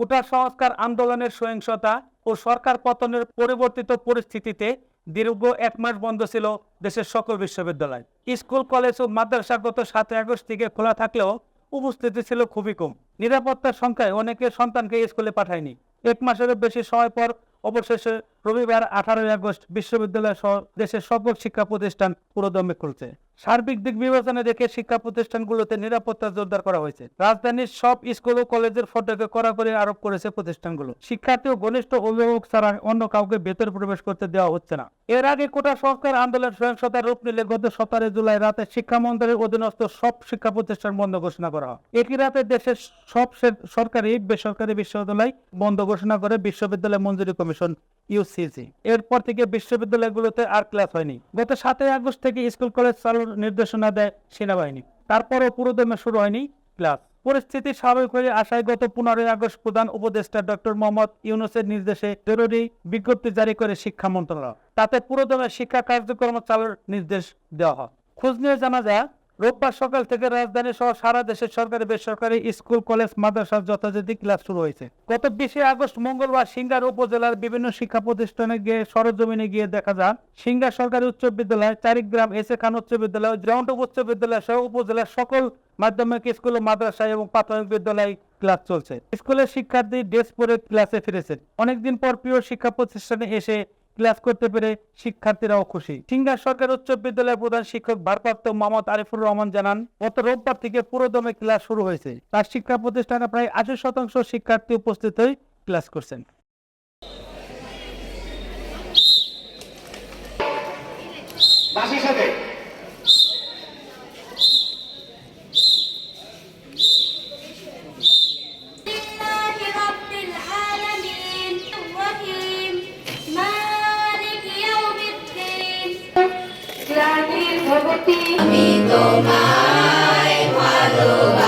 কোটা সংস্কার আন্দোলনের সহিংসতা ও সরকার পতনের পরিবর্তিত পরিস্থিতিতে দীর্ঘ 1 মাস বন্ধ ছিল দেশের সকল বিশ্ববিদ্যালয়। স্কুল, কলেজ ও মাদ্রাসা গত 7 আগস্ট থেকে খোলা থাকলেও উপস্থিতি ছিল খুবই কম। নিরাপত্তার সংখ্যায় অনেকে সন্তানকে স্কুলে পাঠায়নি। 1 মাসেরও বেশি সময় পর অবশেষে রবিবার 18 আগস্ট বিশ্ববিদ্যালয় সহ দেশের সকল শিক্ষা প্রতিষ্ঠান পুরোদমে খুলছে। সার্বিক দিক বিবেচনা দেখে শিক্ষা প্রতিষ্ঠানগুলোতে নিরাপত্তা জোরদার করা হয়েছে। রাজধানীর সব স্কুল ও কলেজের ফটকে কড়াকড়ি আরোপ করেছে প্রতিষ্ঠানগুলো। শিক্ষার্থী ও ঘনিষ্ঠ অভিভাবক ছাড়া অন্য কাউকে ভেতরে প্রবেশ করতে দেওয়া হচ্ছে না। এর আগে কোটা সংস্কার আন্দোলন সহিংসতার রূপ নিলে গত 17 জুলাই রাতে শিক্ষা মন্ত্রণালয়ের অধীনস্থ সব শিক্ষা প্রতিষ্ঠান বন্ধ ঘোষণা করা হয়। একই রাতে দেশের সব সরকারি বেসরকারি বিশ্ববিদ্যালয় বন্ধ ঘোষণা করে বিশ্ববিদ্যালয় মঞ্জুরি কমিশন ইউসিসি। এরপর থেকে বিশ্ববিদ্যালয়গুলোতে আর ক্লাস হয়নি। গত 7 আগস্ট থেকে স্কুল কলেজ চালুর নির্দেশনা দেয় সেনাবাহিনী। তারপরও পুরোদমে শুরু হয়নি ক্লাস। পরিস্থিতি স্বাভাবিক হয়ে আসায় গত 15 আগস্ট প্রধান উপদেষ্টা ডক্টর মোহাম্মদ ইউনূসের নির্দেশে জরুরি বিজ্ঞপ্তি জারি করে শিক্ষা মন্ত্রণালয়। তাতে পুরোদমে শিক্ষা কার্যক্রম চালুর নির্দেশ দেওয়া হয়। খোঁজ নিয়ে জানা যায়, রোববার সকাল থেকে রাজধানী সহ সারা দেশের সরকারি বেসরকারি স্কুল, কলেজ, মাদ্রাসার যথাযথ ক্লাস শুরু হয়েছে। গত 20 আগস্ট মঙ্গলবার সিংগার উপজেলার বিভিন্ন শিক্ষা প্রতিষ্ঠানে গিয়ে সরেজমিনে গিয়ে দেখা যায়, সিংগার সরকারি উচ্চ বিদ্যালয়, চারিগ্রাম এস এ খান উচ্চ বিদ্যালয়, গ্রাউন্ড উচ্চ বিদ্যালয় সহ উপজেলার সকল মাধ্যমিক স্কুল, মাদ্রাসা এবং প্রাথমিক বিদ্যালয়ে ক্লাস চলছে। স্কুলের শিক্ষার্থী ড্রেস পরে ক্লাসে ফিরেছে। অনেকদিন পর প্রিয় শিক্ষা প্রতিষ্ঠানে এসে ক্লাস করতে পেরে শিক্ষার্থীরাও খুশি। সিংগার সরকারি উচ্চ বিদ্যালয়ের প্রধান শিক্ষক ভারপ্রাপ্ত মোহাম্মদ আরিফুর রহমান জানান, গত রোববার থেকে পুরোদমে ক্লাস শুরু হয়েছে। তার শিক্ষা প্রতিষ্ঠানে প্রায় 80% শিক্ষার্থী উপস্থিত হয়ে ক্লাস করছেন। আমি তোমায় ভালোবাসি।